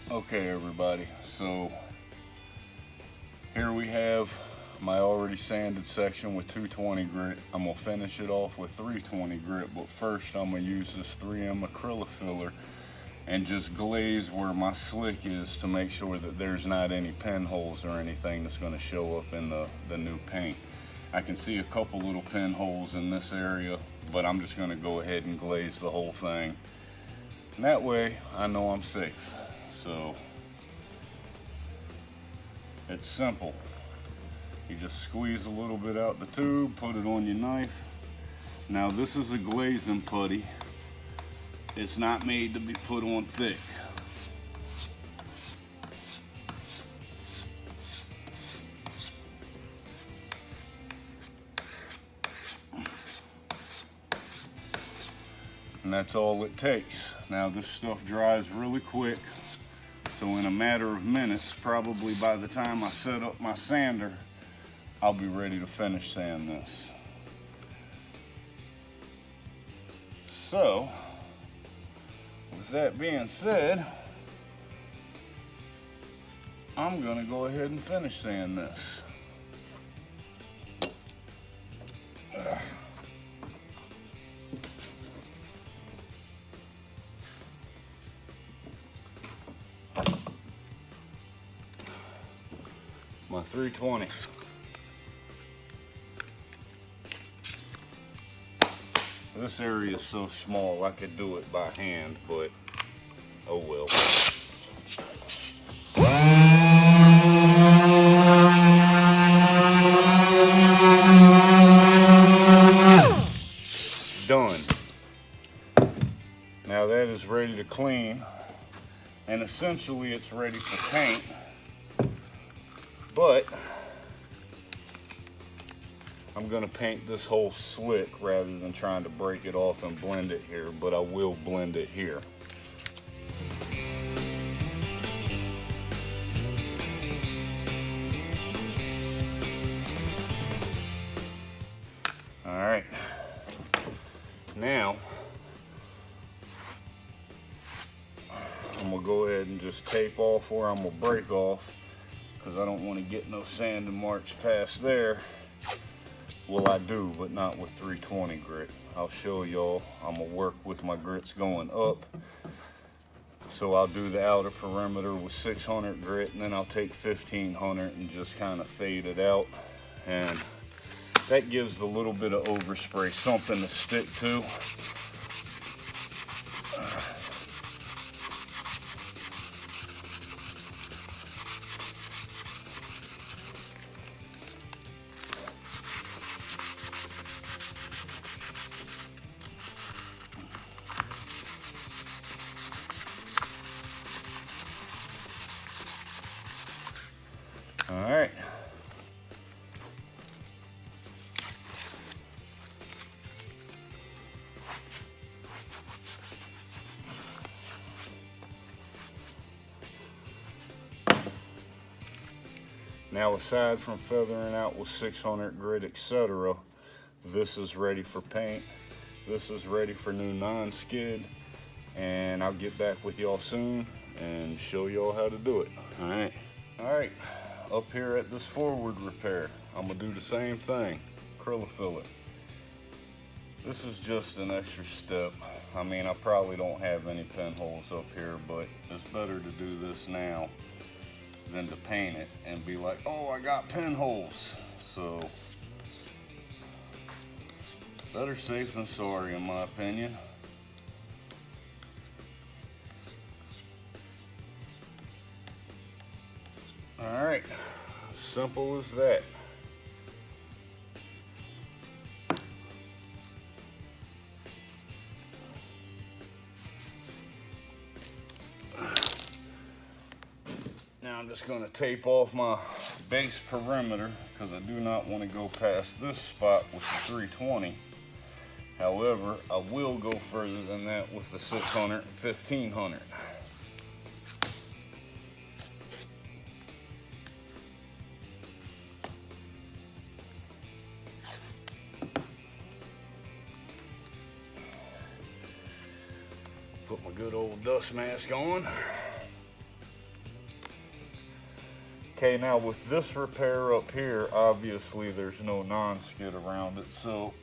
Okay, everybody, so here we have my already sanded section with 220 grit. I'm gonna finish it off with 320 grit, but first I'm gonna use this 3M acrylic filler and just glaze where my slick is to make sure that there's not any pinholes or anything that's gonna show up in the new paint. I can see a couple little pinholes in this area, but I'm just gonna go ahead and glaze the whole thing. And that way I know I'm safe. So it's simple. You just squeeze a little bit out the tube, put it on your knife. Now this is a glazing putty. It's not made to be put on thick. And that's all it takes. Now this stuff dries really quick. So in a matter of minutes, probably by the time I set up my sander, I'll be ready to finish sand this. So, with that being said, I'm gonna go ahead and finish sand this. My 320. This area is so small I could do it by hand, but oh well. Done. Now that is ready to clean, and essentially it's ready for paint. But I'm gonna paint this whole slick rather than trying to break it off and blend it here, but I will blend it here. All right, now I'm gonna go ahead and just tape off where I'm gonna break off, because I don't want to get no sanding marks past there. Well, I do, but not with 320 grit. I'll show y'all. I'm gonna work with my grits going up. So I'll do the outer perimeter with 600 grit, and then I'll take 1500 and just kind of fade it out. And that gives the little bit of overspray something to stick to. All right. Now, aside from feathering out with 600 grit, etc., this is ready for paint. This is ready for new non-skid, and I'll get back with y'all soon and show y'all how to do it. All right. Up here at this forward repair, I'm gonna do the same thing, acrylic filler. This is just an extra step. I mean, I probably don't have any pinholes up here, but it's better to do this now than to paint it and be like, oh, I got pinholes. So, better safe than sorry, in my opinion. All right, simple as that. Now I'm just going to tape off my base perimeter because I do not want to go past this spot with the 320. However, I will go further than that with the 600 and 1500. Put my good old dust mask on. Okay, now with this repair up here, obviously there's no non-skid around it, so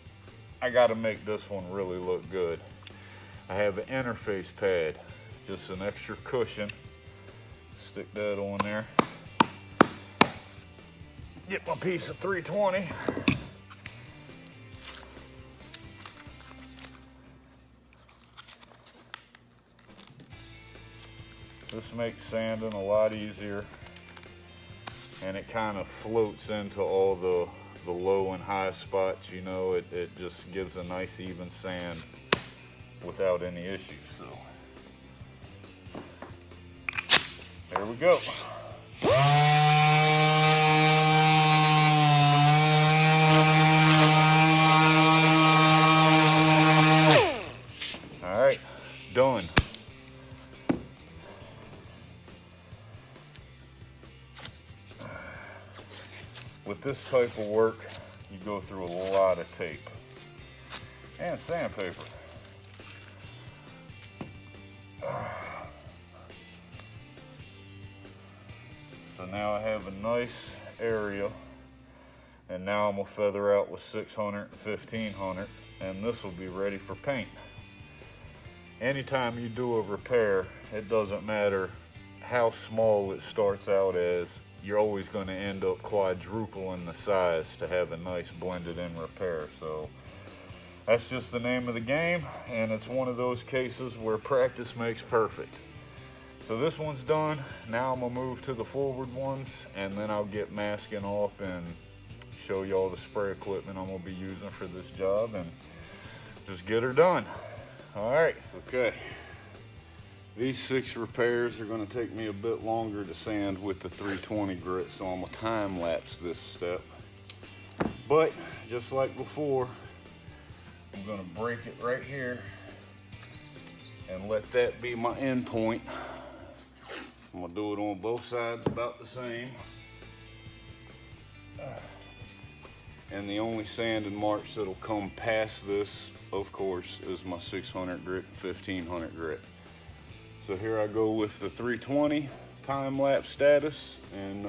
I gotta make this one really look good. I have an interface pad, just an extra cushion. Stick that on there. Get my piece of 320. This makes sanding a lot easier, and it kind of floats into all the low and high spots, you know. It just gives a nice even sand without any issues. So there we go. All right, done. With this type of work, you go through a lot of tape and sandpaper. So now I have a nice area, and now I'm gonna feather out with 600 and 1500, and this will be ready for paint. Anytime you do a repair, it doesn't matter how small it starts out as, you're always going to end up quadrupling the size to have a nice blended in repair. So that's just the name of the game, and it's one of those cases where practice makes perfect. So this one's done. Now I'm gonna move to the forward ones, and then I'll get masking off and show you all the spray equipment I'm gonna be using for this job and just get her done. All right, okay. These 6 repairs are gonna take me a bit longer to sand with the 320 grit, so I'm gonna time lapse this step. But just like before, I'm gonna break it right here and let that be my end point. I'm gonna do it on both sides about the same. And the only sanding marks that'll come past this, of course, is my 600 grit and 1500 grit. So here I go with the 320 time lapse status, and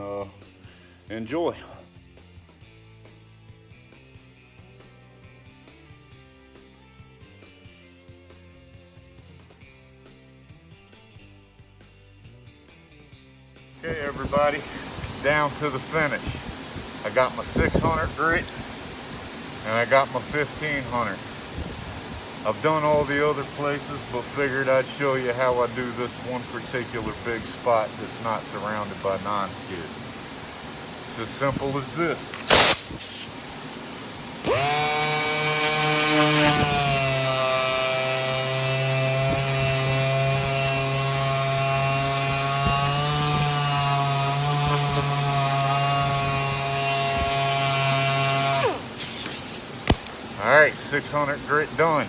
enjoy. Okay, everybody, down to the finish. I got my 600 grit and I got my 1500. I've done all the other places, but figured I'd show you how I do this one particular big spot that's not surrounded by non-skid. It's as simple as this. All right, 600 grit done.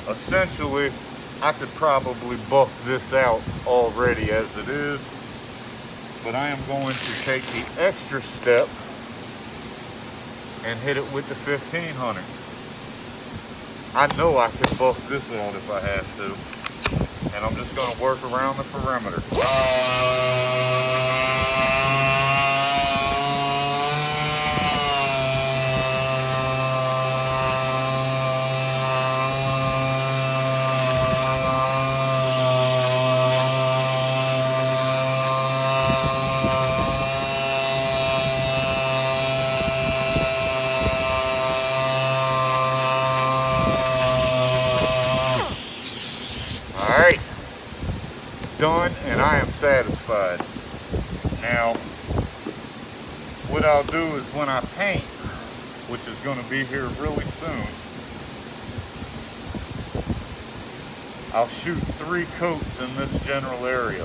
Essentially, I could probably buff this out already as it is, but I am going to take the extra step and hit it with the 1500. I know I can buff this out if I have to, and I'm just going to work around the perimeter. Done, and I am satisfied. Now, what I'll do is when I paint, which is going to be here really soon, I'll shoot 3 coats in this general area.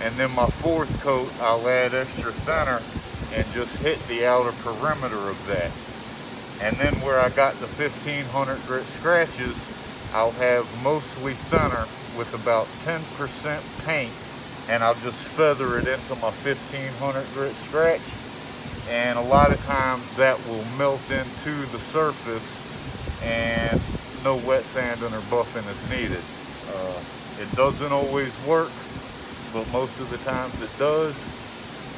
And then my 4th coat, I'll add extra thinner and just hit the outer perimeter of that. And then where I got the 1500 grit scratches, I'll have mostly thinner with about 10% paint, and I'll just feather it into my 1500 grit scratch, and a lot of times that will melt into the surface and no wet sanding or buffing is needed. It doesn't always work, but most of the times it does,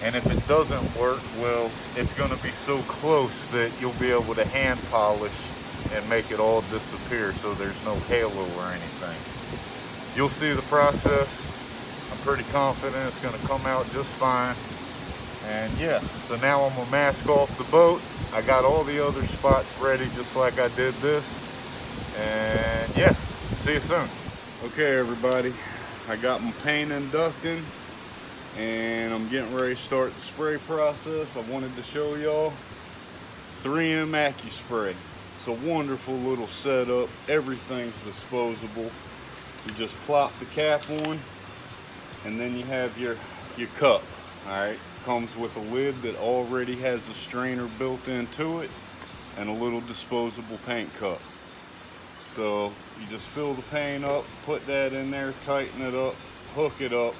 And if it doesn't work, well, it's going to be so close that you'll be able to hand polish and make it all disappear so there's no halo or anything. You'll see the process. I'm pretty confident it's going to come out just fine. And yeah, so now I'm gonna mask off the boat. I got all the other spots ready just like I did this. And yeah, see you soon. Okay everybody, I got my paint inducting and I'm getting ready to start the spray process. I wanted to show y'all 3M AccuSpray. It's a wonderful little setup. Everything's disposable. You just plop the cap on and then you have your cup. Alright, comes with a lid that already has a strainer built into it and a little disposable paint cup. So you just fill the paint up, put that in there, tighten it up, hook it up,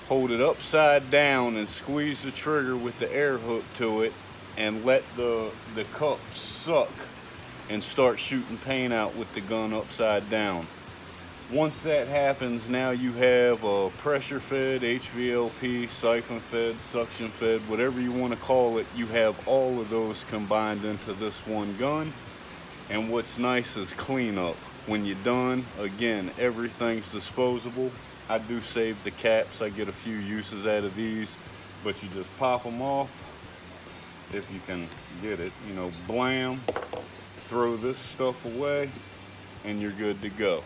hold it upside down and squeeze the trigger with the air hook to it and let the cup suck and start shooting paint out with the gun upside down. Once that happens, now you have a pressure fed, HVLP, siphon fed, suction fed, whatever you want to call it. You have all of those combined into this one gun. And what's nice is cleanup. When you're done, again, everything's disposable. I do save the caps. I get a few uses out of these, but you just pop them off, if you can get it, you know, blam, throw this stuff away, and you're good to go.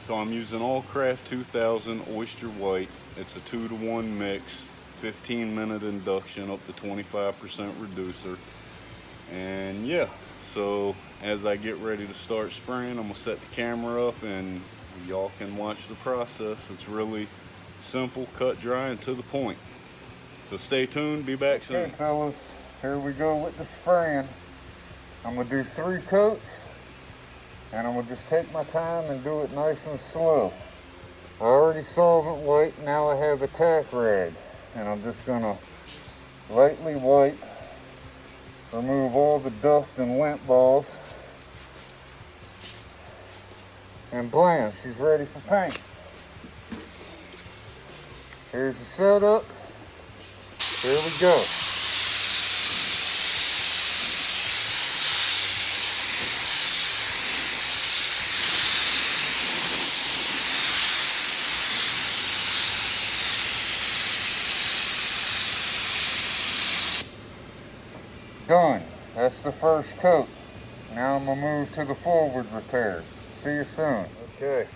So I'm using All Craft 2000 Oyster White. It's a 2-to-1 mix, 15-minute induction up to 25% reducer. And yeah, so as I get ready to start spraying, I'm gonna set the camera up and y'all can watch the process. It's really simple, cut, dry, and to the point. So stay tuned, be back soon. Okay fellas, here we go with the spraying. I'm gonna do 3 coats. And I'm going to just take my time and do it nice and slow. I already solvent wiped, now I have a tack rag. And I'm just going to lightly wipe, remove all the dust and lint balls. And blam, she's ready for paint. Here's the setup. Here we go. Done. That's the first coat. Now I'm going to move to the forward repairs. See you soon. Okay,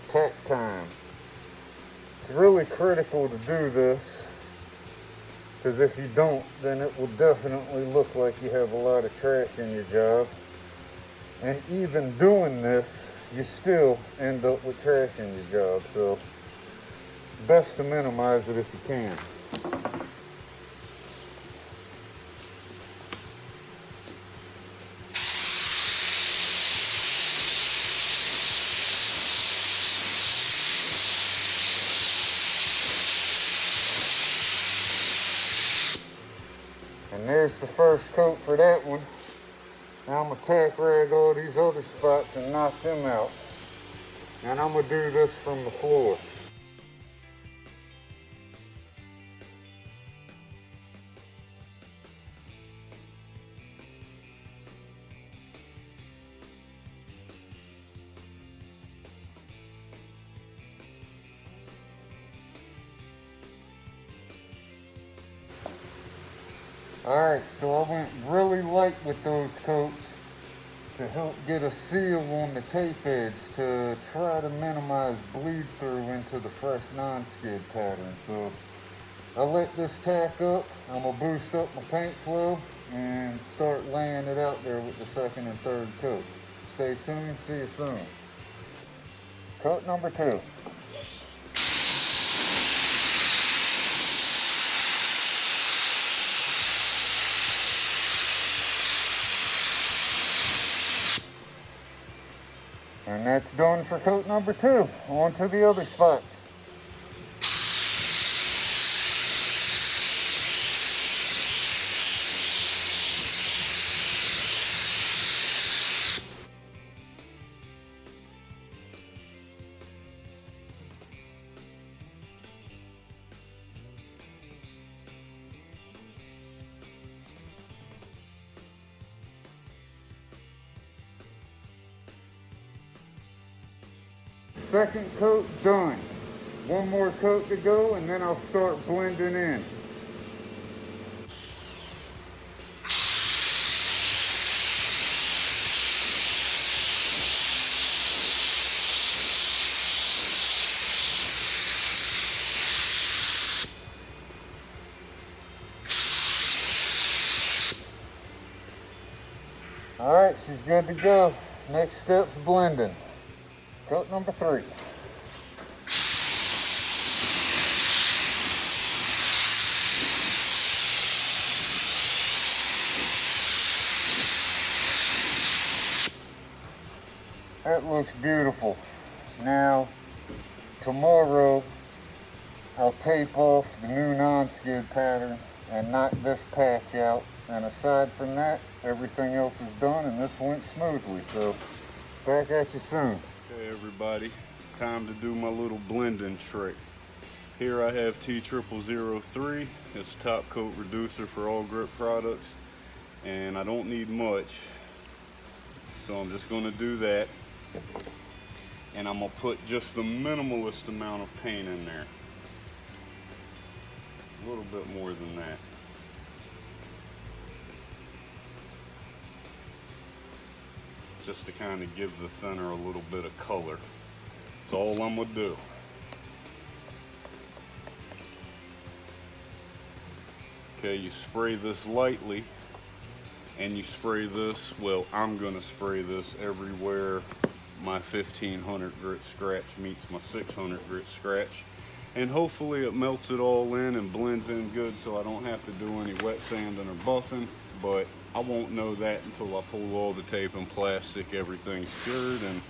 tack time. It's really critical to do this, because if you don't, then it will definitely look like you have a lot of trash in your job. And even doing this, you still end up with trash in your job. So, best to minimize it if you can. And there's the first coat for that one. Now I'm going to tack rag all these other spots and knock them out. And I'm going to do this from the floor. Alright, so I went really light with those coats to help get a seal on the tape edge to try to minimize bleed through into the fresh non-skid pattern. So I let this tack up, I'm going to boost up my paint flow and start laying it out there with the second and third coat. Stay tuned, see you soon. Coat number 2. And that's done for coat number 2. On to the other spots. Second coat done. One more coat to go and then I'll start blending in. Alright, she's good to go. Next step's blending. Coat number 3. That looks beautiful. Now, tomorrow, I'll tape off the new non-skid pattern and knock this patch out. And aside from that, everything else is done and this went smoothly. So, back at you soon. Hey everybody, time to do my little blending trick. Here I have T0003. It's top coat reducer for all grip products. And I don't need much. So I'm just gonna do that. And I'm gonna put just the minimalist amount of paint in there. A little bit more than that. Just to kind of give the thinner a little bit of color. That's all I'm gonna do. Okay, you spray this lightly and you spray this, well, I'm gonna spray this everywhere my 1500 grit scratch meets my 600 grit scratch. And hopefully it melts it all in and blends in good so I don't have to do any wet sanding or buffing, but I won't know that until I pull all the tape and plastic, everything's cured, and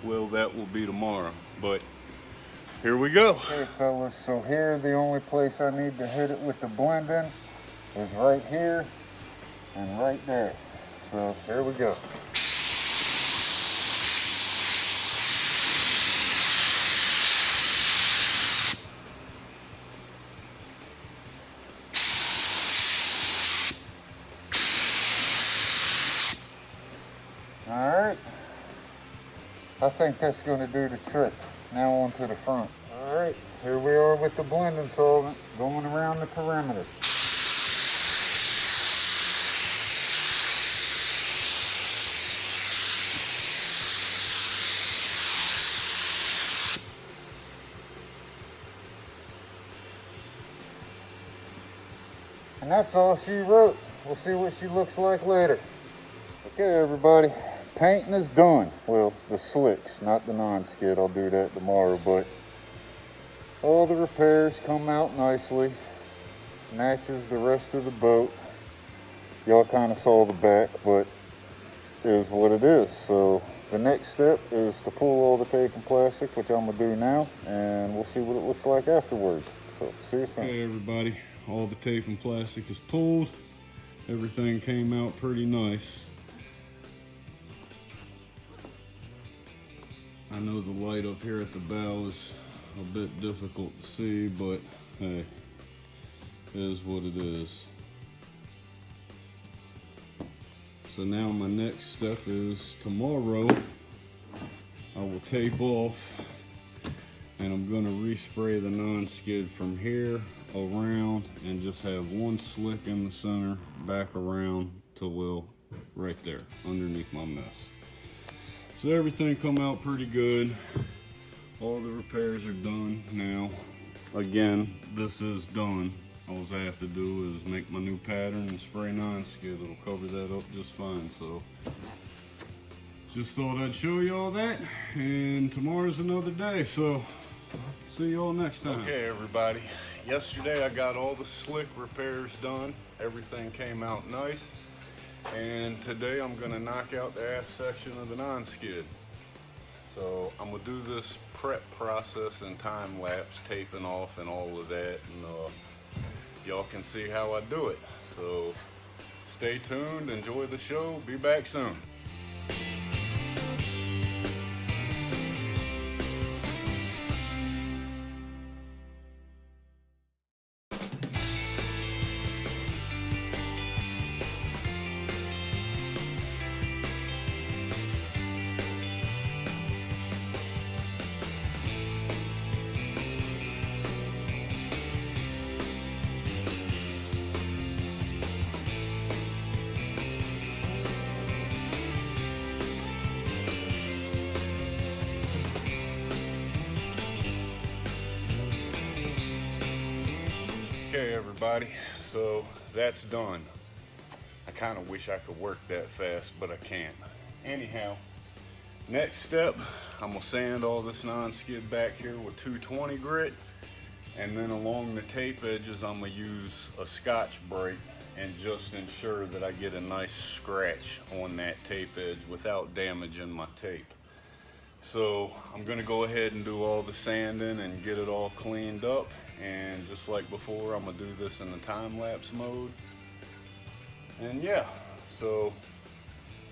well, that will be tomorrow. But here we go. Okay fellas, so here the only place I need to hit it with the blending is right here and right there. So here we go. Alright, I think that's going to do the trick. Now on to the front. Alright, here we are with the blending solvent going around the perimeter. And that's all she wrote. We'll see what she looks like later. Okay everybody, painting is done. Well, the slicks, not the non-skid. I'll do that tomorrow, but all the repairs come out nicely. Matches the rest of the boat. Y'all kind of saw the back, but it is what it is. So the next step is to pull all the tape and plastic, which I'm gonna do now, and we'll see what it looks like afterwards. So see you soon. Hey everybody, all the tape and plastic is pulled. Everything came out pretty nice. I know the light up here at the bow is a bit difficult to see, but hey, it is what it is. So now my next step is tomorrow I will tape off and I'm gonna respray the non-skid from here around and just have one slick in the center, back around to well, right there, underneath my mess. So everything come out pretty good. All the repairs are done now. Again, this is done. All I have to do is make my new pattern and spray non-skid. It'll cover that up just fine. So just thought I'd show you all that. And tomorrow's another day. So see you all next time. Okay, everybody. Yesterday I got all the slick repairs done. Everything came out nice. And today I'm gonna knock out the aft section of the non-skid. So I'm gonna do this prep process in time lapse, taping off and all of that, and y'all can see how I do it. So stay tuned, enjoy the show, be back soon. Okay, everybody, so that's done. I kind of wish I could work that fast, but I can't. Anyhow, next step, I'm gonna sand all this non-skid back here with 220 grit, and then along the tape edges, I'm gonna use a Scotch Brite and just ensure that I get a nice scratch on that tape edge without damaging my tape. So I'm gonna go ahead and do all the sanding and get it all cleaned up. And just like before, I'm gonna do this in the time-lapse mode. And yeah, so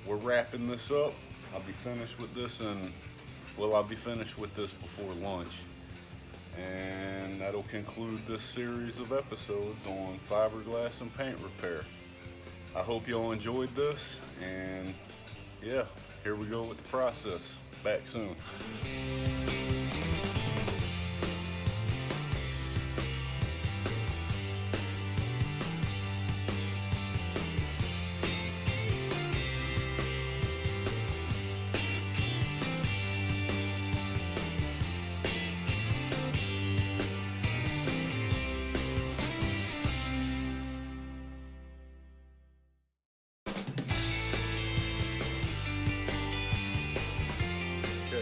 we're wrapping this up. I'll be finished with this I'll be finished with this before lunch. And that'll conclude this series of episodes on fiberglass and paint repair. I hope y'all enjoyed this, and yeah, here we go with the process. Back soon.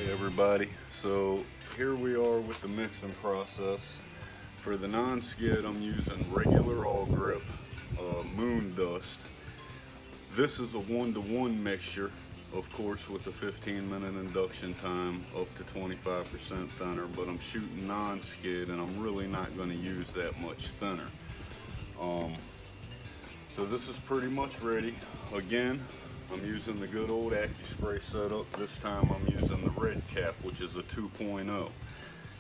Everybody, so here we are with the mixing process. For the non-skid, I'm using regular all grip moon dust. This is a 1-to-1 mixture, of course, with a 15-minute induction time up to 25% thinner, but I'm shooting non-skid and I'm really not going to use that much thinner. So this is pretty much ready. Again, I'm using the good old AccuSpray setup. This time I'm using the red cap, which is a 2.0.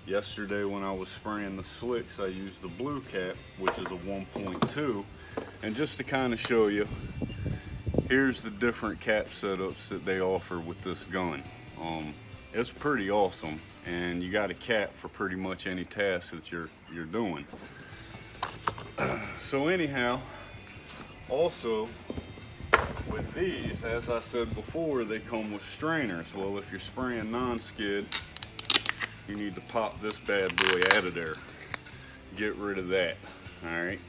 Yesterday when I was spraying the slicks, I used the blue cap, which is a 1.2. And just to kind of show you, here's the different cap setups that they offer with this gun. It's pretty awesome, and you got a cap for pretty much any task that you're doing. So anyhow, also, with these, as I said before, they come with strainers. Well, if you're spraying non-skid, you need to pop this bad boy out of there. Get rid of that, all right?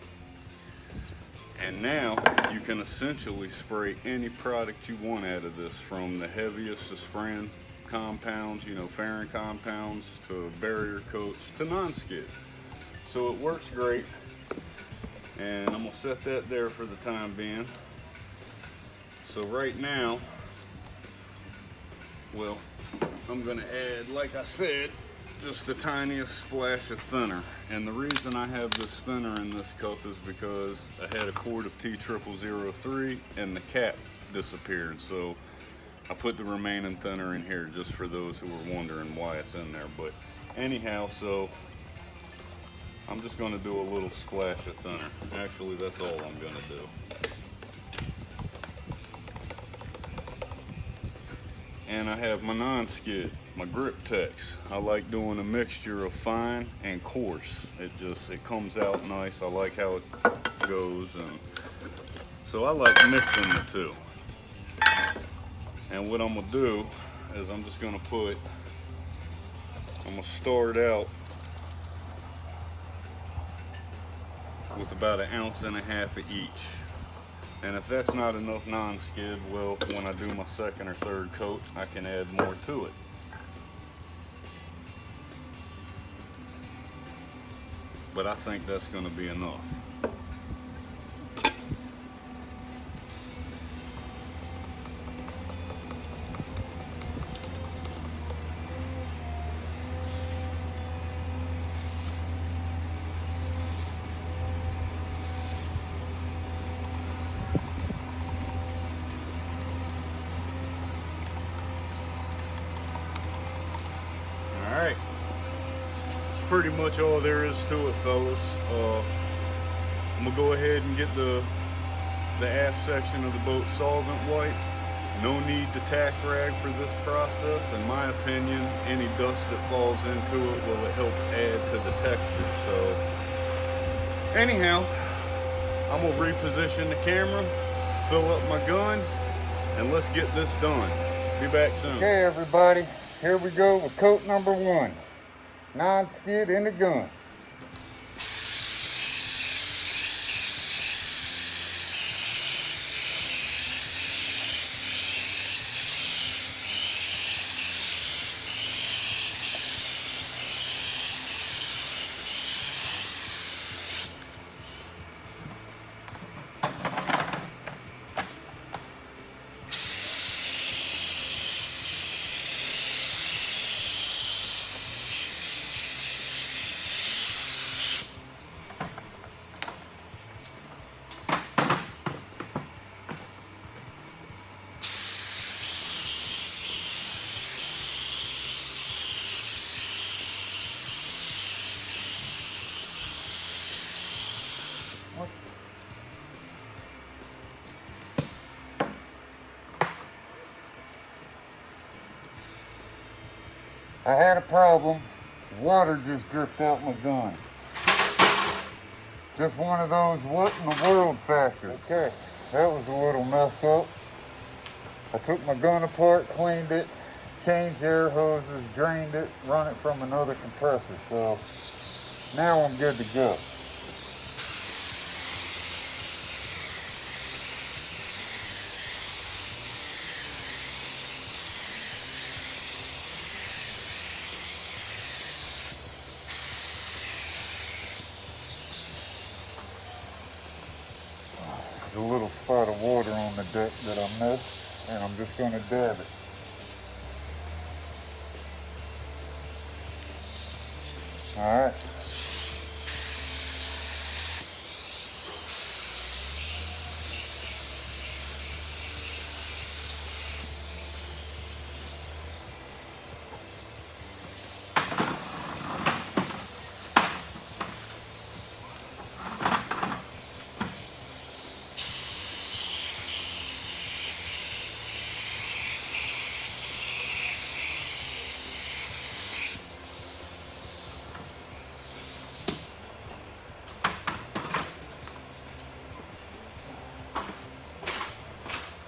And now you can essentially spray any product you want out of this, from the heaviest of spraying compounds, you know, Farron compounds, to barrier coats, to non-skid. So it works great, and I'm gonna set that there for the time being. So right now, well, I'm gonna add, like I said, just the tiniest splash of thinner. And the reason I have this thinner in this cup is because I had a quart of T0003 and the cap disappeared. So I put the remaining thinner in here just for those who were wondering why it's in there. But anyhow, so I'm just gonna do a little splash of thinner. Actually, that's all I'm gonna do. And I have my non-skid, my Grip Tex. I like doing a mixture of fine and coarse. It comes out nice. I like how it goes, and so I like mixing the two. And what I'm gonna do is I'm gonna start out with about 1.5 ounces of each. And if that's not enough non-skid, well, when I do my second or third coat, I can add more to it. But I think that's going to be enough. Alright, that's pretty much all there is to it, fellas. I'm going to go ahead and get the aft section of the boat solvent wiped. No need to tack rag for this process. In my opinion, any dust that falls into it, well, it helps add to the texture. So anyhow, I'm going to reposition the camera, fill up my gun, and let's get this done. Be back soon. Okay, everybody. Here we go with coat number 1. Non-skid in the gun. I had a problem. Water just dripped out my gun. Just one of those what in the world factors. Okay, that was a little mess up. I took my gun apart, cleaned it, changed air hoses, drained it, run it from another compressor. So now I'm good to go. There's a little spot of water on the deck that I missed, and I'm just going to dab it. All right.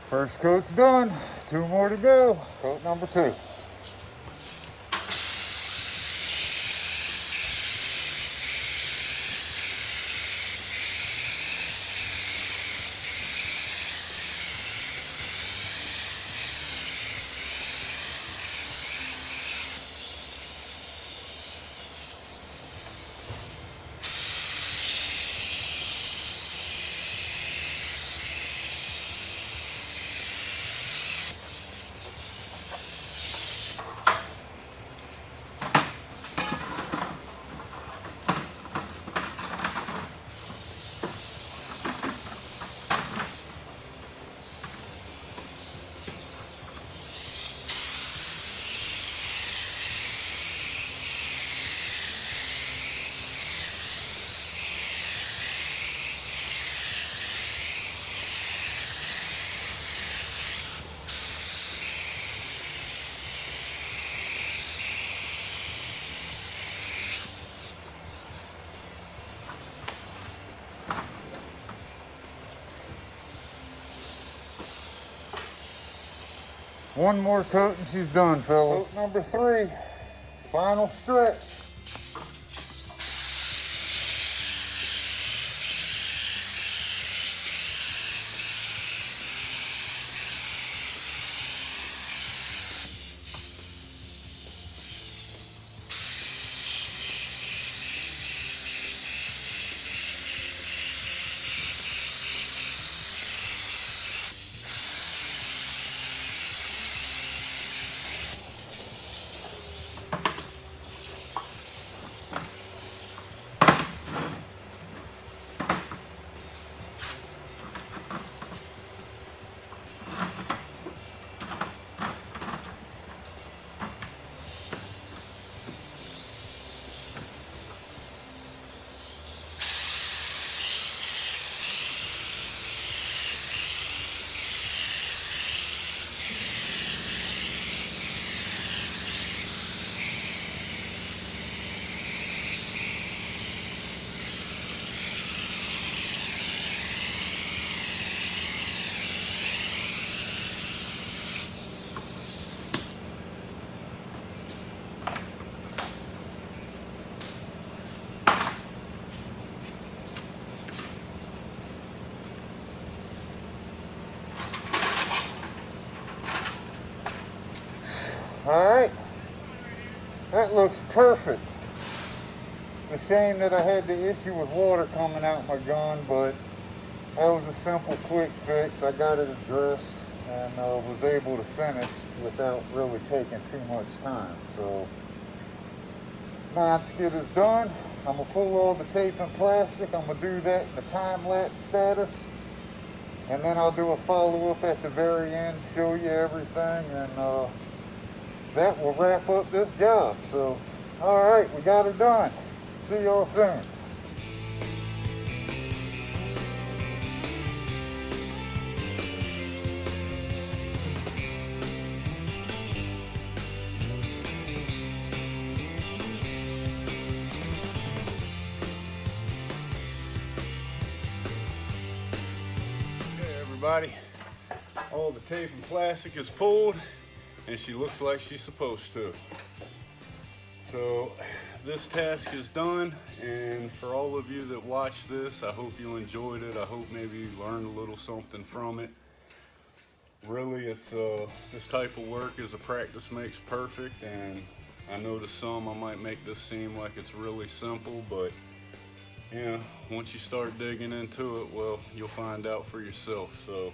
First coat's done. 2 more to go. Coat number 2. One more coat and she's done, fellas. Coat number 3, final stretch. Alright, that looks perfect. It's a shame that I had the issue with water coming out my gun, but that was a simple, quick fix. I got it addressed and was able to finish without really taking too much time. So, non-skid is done. I'm going to pull all the tape and plastic. I'm going to do that in the time-lapse status. And then I'll do a follow-up at the very end, show you everything, and that will wrap up this job. So, all right, we got it done. See y'all soon. everybody. All the tape and plastic is pulled and she looks like she's supposed to. So this task is done, and for all of you that watch this, I hope you enjoyed it. I hope maybe you learned a little something from it. Really, it's this type of work is a practice makes perfect, and I know to some I might make this seem like it's really simple, but you know, once you start digging into it, well, you'll find out for yourself. So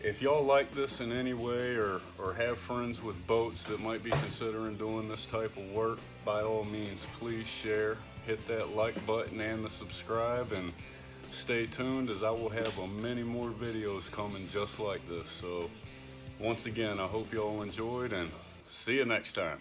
if y'all like this in any way, or have friends with boats that might be considering doing this type of work, by all means, please share, hit that like button and the subscribe, and stay tuned as I will have many more videos coming just like this. So once again, I hope y'all enjoyed, and see you next time.